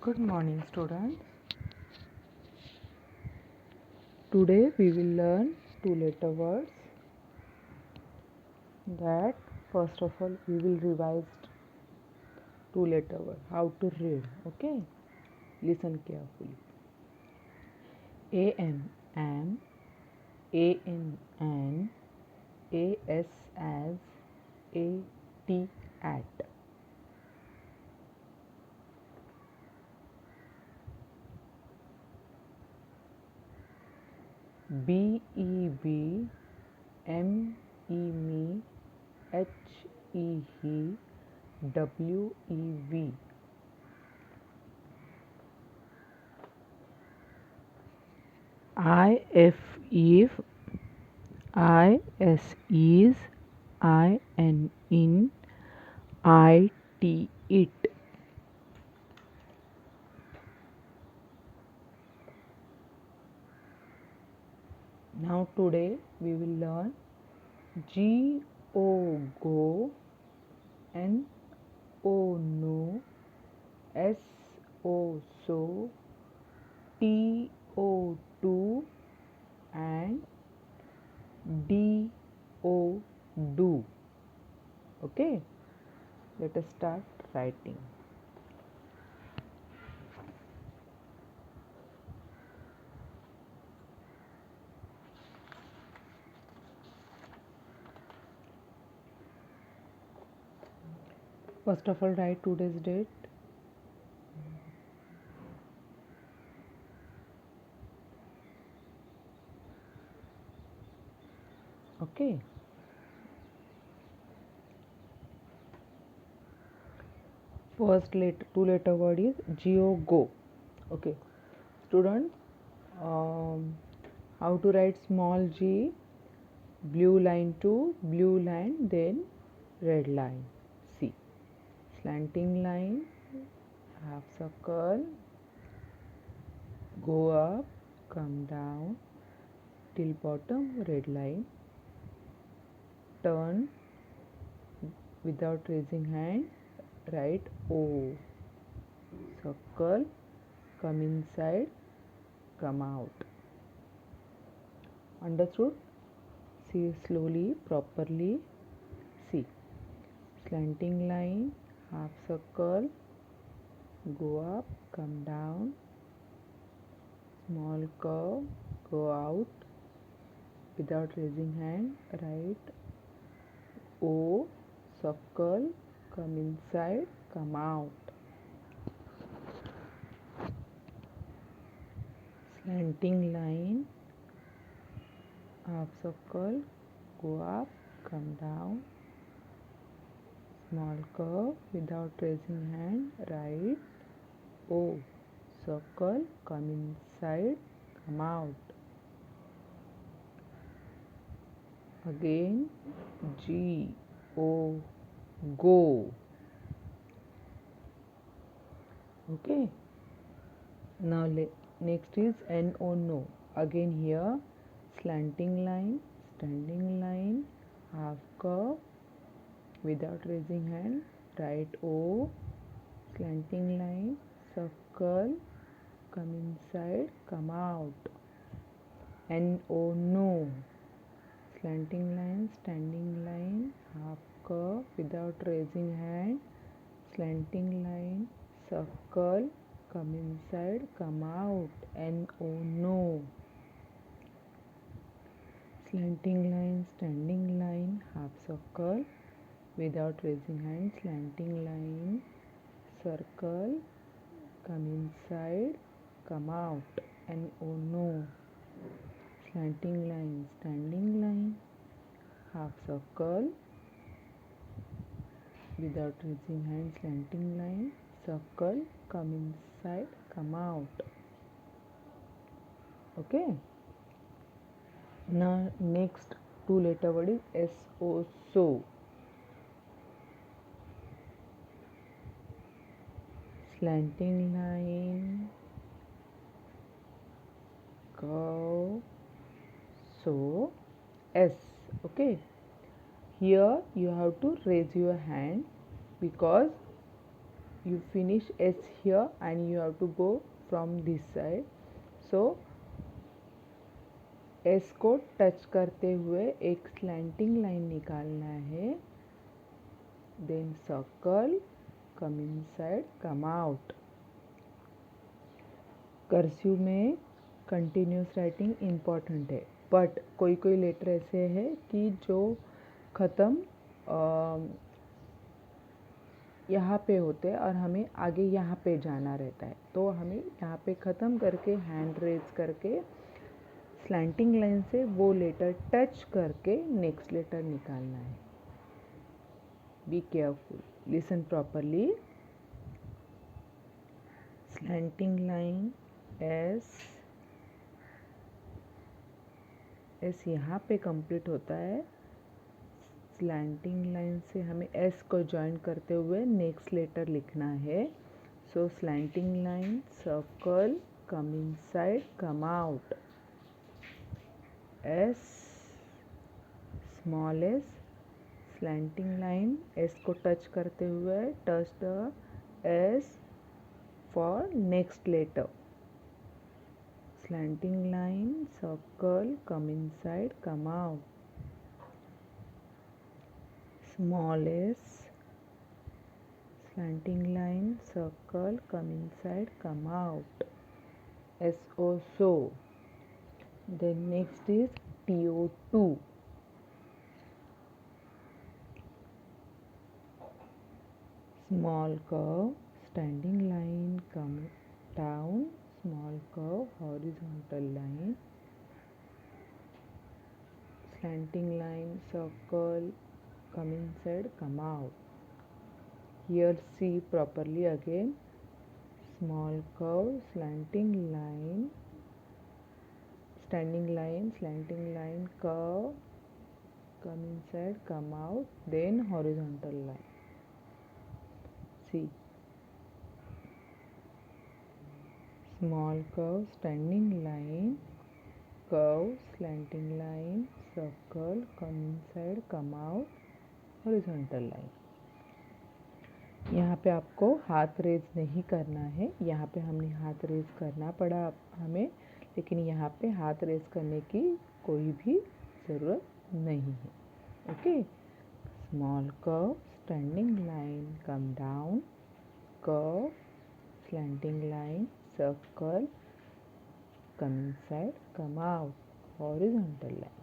Good morning, students. Today we will learn two letter words. That first of all we will revise two letter word. How to read? Okay. Listen carefully. am, an, as, at. Bev, me, he, wev. If, is, in, it. Now today we will learn go, no, so, to, and do. Okay, let us start writing. First of all, write today's date. Okay. First two letter word is go. Okay. Students, how to write small g, blue line to blue line, then red line. C. Slanting line, half circle, go up, come down till bottom, red line. Turn without raising hand, write O. Circle, come inside, come out. Understood? See slowly, properly. See. Slanting line, half circle, go up, come down, small curve, go out, without raising hand, write O, circle, come inside, come out. Slanting line, half circle, go up, come down, small curve, without raising hand, write O, circle, come inside, come out. Again, go. Okay. Now next is no. Again here, slanting line, standing line, half curve, without raising hand, write O, slanting line, circle, come inside, come out. No. Slanting line, standing line, half curve, without raising hand, slanting line, circle, come inside, come out. No. Slanting line, standing line, half circle, without raising hand, slanting line, circle, come inside, come out. No. Slanting line, standing line, half circle, without raising hand, slanting line, circle, come inside, come out. Okay. Now next two letter word is so. Slanting line, curve, so, S. Okay. Here you have to raise your hand because you finish S here and you have to go from this side. So S को touch करते हुए एक slanting line निकालना है. Then circle, come inside, come out. Cursive में continuous writing important है, but कोई कोई लेटर ऐसे है कि जो ख़त्म यहाँ पे होते हैं और हमें आगे यहाँ पे जाना रहता है, तो हमें यहाँ पे ख़त्म करके हैंड रेज करके स्लैंटिंग लाइन से वो लेटर टच करके नेक्स्ट लेटर निकालना है. Be careful, listen properly. Slanting line S यहाँ पे कंप्लीट होता है. स्लैंटिंग लाइन से हमें एस को ज्वाइन करते हुए नेक्स्ट लेटर लिखना है. So slanting line, circle, come inside, come out. S, small S, slanting line, S को टच करते हुए touch the S for next letter. Slanting line, circle, come inside, come out. Small s, slanting line, circle, come inside, come out. So, so. Then next is TO2. Small curve, standing line, come down. Small curve, horizontal line, slanting line, circle, come inside, come out. Here see properly again. Small curve, slanting line, standing line, slanting line, curve, come inside, come out, then horizontal line. See. Small curve, standing line, curve, slanting line, circle, come inside, come out, horizontal line. यहाँ पे आपको हाथ raise नहीं करना है. यहाँ पे हमने हाथ रेज करना पड़ा हमें, लेकिन यहाँ पे हाथ रेज करने की कोई भी ज़रूरत नहीं है. Okay. Small curve, standing line, come down, curve, slanting line, circle, come inside, come out, horizontal line.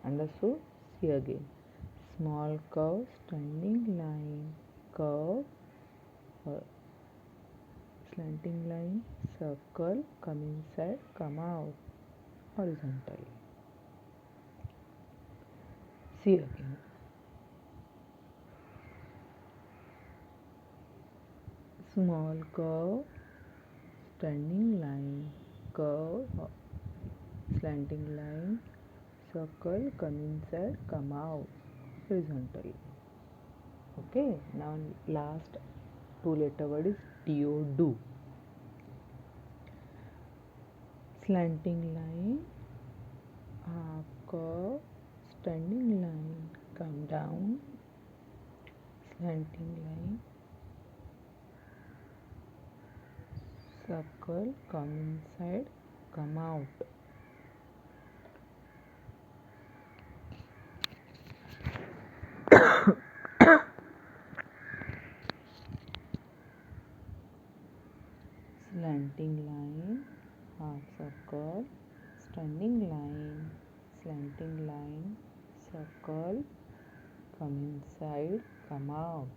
Understood? See again. Small curve, standing line, curve, slanting line, circle, come inside, come out, horizontal line. See again. Small curve, standing line, curve, slanting line, circle, come inside, come out, horizontally. Okay, now last two letter word is TO, slanting line, half curve, standing line, come down, slanting line, circle, come inside, come out. Slanting line, half circle, standing line, slanting line, circle, come inside, come out.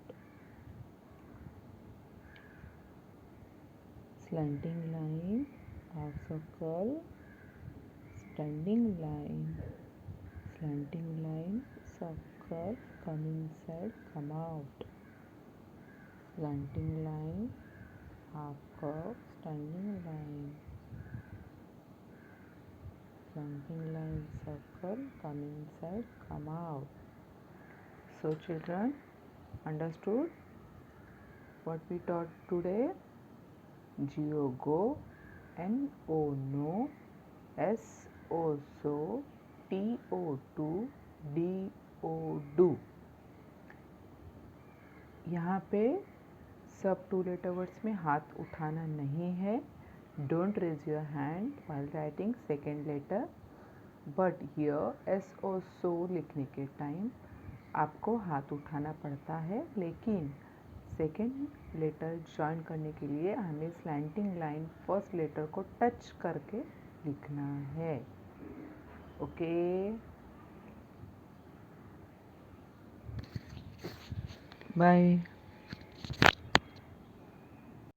Slanting line, half circle, standing line, slanting line, circle, come inside, come out. Slanting line, half curve, standing line, slanting line, circle, come inside, come out. So children, understood what we taught today? Go, go, No, no, So, so, To, Do, do. यहाँ पे सब 2 letter words में हाथ उठाना नहीं है. Don't raise your hand while writing second letter. But here S और सो लिखने के टाइम आपको हाथ उठाना पड़ता है, लेकिन सेकेंड लेटर ज्वाइन करने के लिए हमें स्लैंटिंग लाइन फर्स्ट लेटर को टच करके लिखना है. Okay, bye.